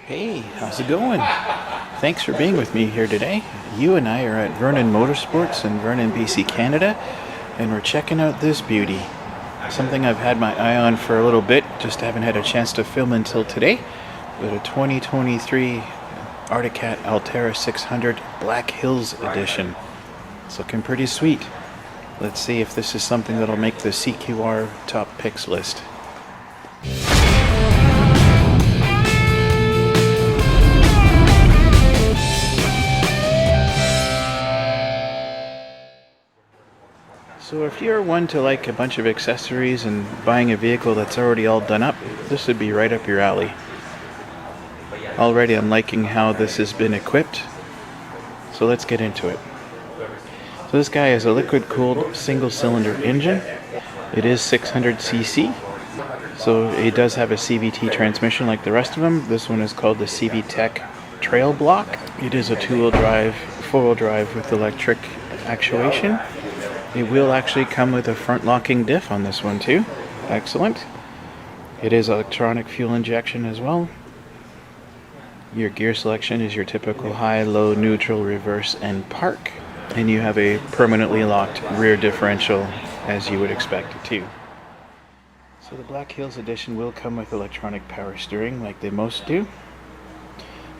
Hey, how's it going? Thanks for being with me here today. You and I are at Vernon Motorsports in Vernon, BC, Canada, and we're checking out this beauty. Something I've had my eye on for a little bit, just haven't had a chance to film until today, but a 2023 Arctic Cat Alterra 600 Black Hills Edition. It's looking pretty sweet. Let's see if this is something that'll make the CQR Top Picks list. So if you're one to like a bunch of accessories and buying a vehicle that's already all done up, this would be right up your alley. Already I'm liking how this has been equipped, so let's get into it. So this guy is a liquid-cooled single-cylinder engine. It is 600cc, so it does have a CVT transmission like the rest of them. This one is called the CVTech Trail Block. It is a two-wheel drive, four-wheel drive with electric actuation. It will actually come with a front-locking diff on this one too. Excellent. It is electronic fuel injection as well. Your gear selection is your typical high, low, neutral, reverse, and park. And you have a permanently locked rear differential as you would expect it to. So the Black Hills Edition will come with electronic power steering like they most do.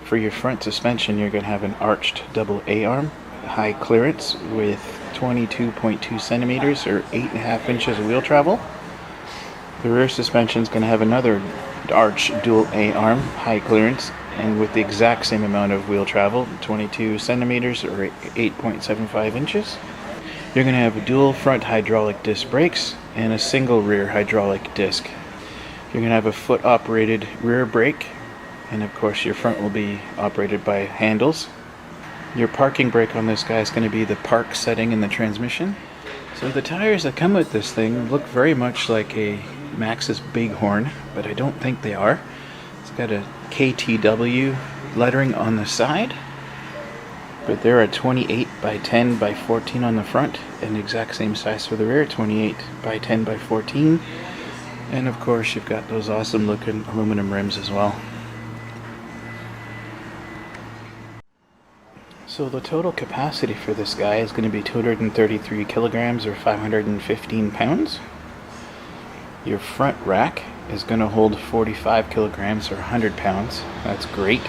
For your front suspension, you're going to have an arched double A-arm, high clearance with 22.2 centimeters or 8.5 inches of wheel travel. The rear suspension is going to have another arched dual A-arm, high clearance, and with the exact same amount of wheel travel, 22 centimeters or 8.75 inches. You're going to have dual front hydraulic disc brakes and a single rear hydraulic disc. You're going to have a foot operated rear brake, and of course your front will be operated by handles. Your parking brake on this guy is going to be the park setting in the transmission. So the tires that come with this thing look very much like a Maxxis Bighorn, but I don't think they are. It's got a KTW lettering on the side, but they're a 28 by 10 by 14 on the front, and the exact same size for the rear, 28 by 10 by 14. And of course you've got those awesome looking aluminum rims as well. So the total capacity for this guy is going to be 233 kilograms or 515 pounds. Your front rack is going to hold 45 kilograms or 100 pounds. That's great.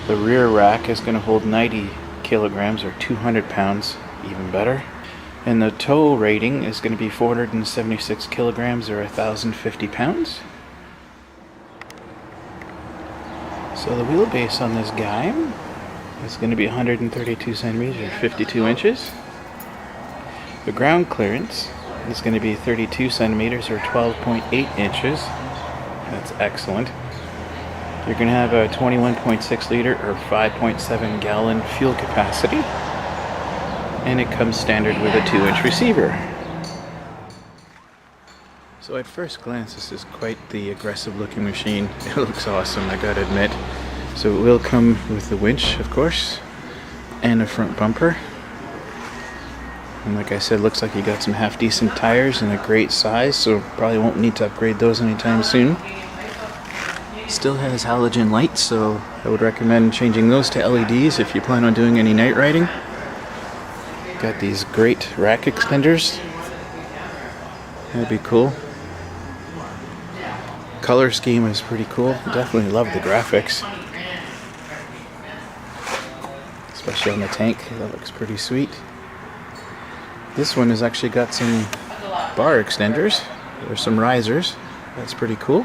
The rear rack is going to hold 90 kilograms or 200 pounds, even better. And the tow rating is going to be 476 kilograms or 1,050 pounds. So the wheelbase on this guy is going to be 132 centimeters or 52 inches. The ground clearance is going to be 32 centimeters or 12.8 inches. That's excellent. You're going to have a 21.6 liter or 5.7 gallon fuel capacity, and it comes standard with a 2-inch receiver. So at first glance, this is quite the aggressive looking machine. It looks awesome, I gotta admit. So it will come with the winch, of course, and a front bumper. And like I said, looks like you got some half decent tires and a great size, so probably won't need to upgrade those anytime soon. Still has halogen lights, so I would recommend changing those to LEDs if you plan on doing any night riding. Got these great rack extenders. That'd be cool. Color scheme is pretty cool. Definitely love the graphics. Especially on the tank, that looks pretty sweet. This one has actually got some bar extenders, or some risers. That's pretty cool.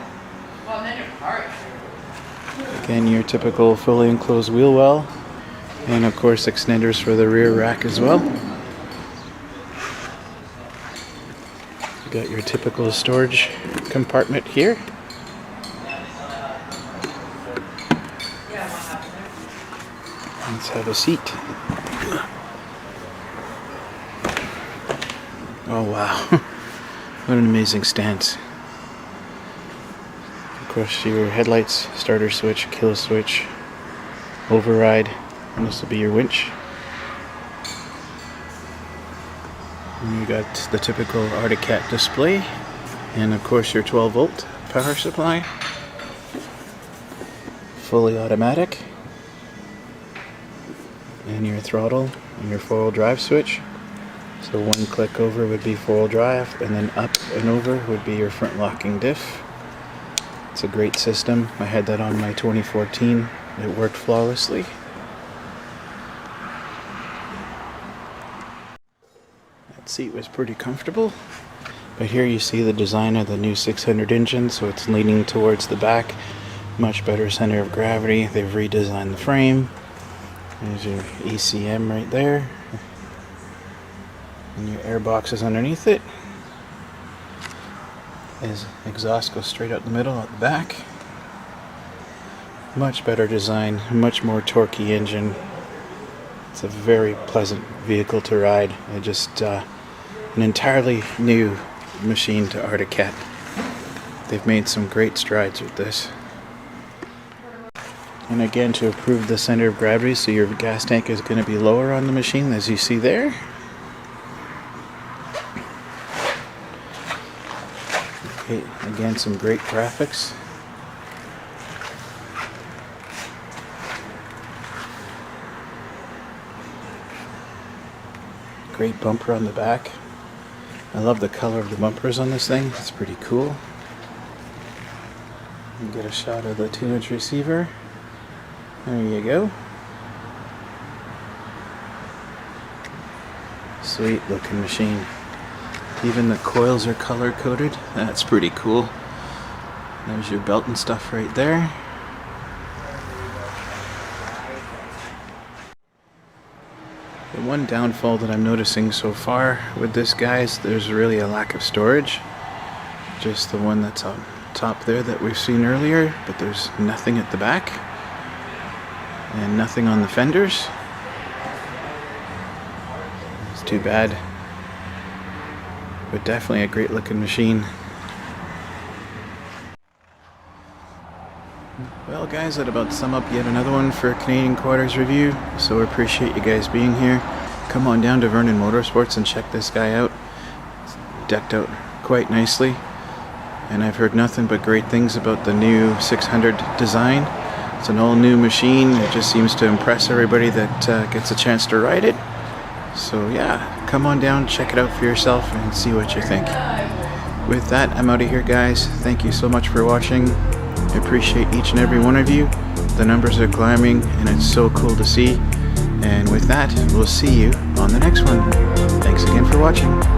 Again, your typical fully enclosed wheel well, and of course extenders for the rear rack as well. You got your typical storage compartment here. Let's have a seat. Oh wow, what an amazing stance. Of course your headlights, starter switch, kill switch, override, and this will be your winch. And you got the typical Arctic Cat display, and of course your 12 volt power supply. fully automatic, and your throttle and your 4-wheel drive switch. So one click over would be 4-wheel drive, and then up and over would be your front locking diff. It's a great system. I had that on my 2014. It worked flawlessly. That seat was pretty comfortable. But here you see the design of the new 600 engine, so it's leaning towards the back. Much better center of gravity. They've redesigned the frame. There's your ECM right there. And your air boxes underneath it. His exhaust goes straight out the middle at the back. Much better design, much more torquey engine. It's a very pleasant vehicle to ride. An entirely new machine to Arctic Cat. They've made some great strides with this. And again, to improve the center of gravity, so your gas tank is going to be lower on the machine, as you see there. Okay, again, some great graphics. Great bumper on the back. I love the color of the bumpers on this thing. It's pretty cool. You get a shot of the 2-inch receiver. There you go. Sweet looking machine. Even the coils are color coded. That's pretty cool. There's your belt and stuff right there. The one downfall that I'm noticing so far with this, guys, there's really a lack of storage. Just the one that's on top there that we've seen earlier, but there's nothing at the back and nothing on the fenders. It's too bad, but definitely a great looking machine. Well guys, that about sum up yet another one for Canadian Quarters review. So I appreciate you guys being here. Come on down to Vernon Motorsports and check this guy out. It's decked out quite nicely, and I've heard nothing but great things about the new 600 design. It's an all new machine. It just seems to impress everybody that gets a chance to ride it. So yeah, come on down, check it out for yourself and see what you think. With that, I'm out of here guys. Thank you so much for watching. I appreciate each and every one of you. The numbers are climbing and it's so cool to see. And with that, we'll see you on the next one. Thanks again for watching.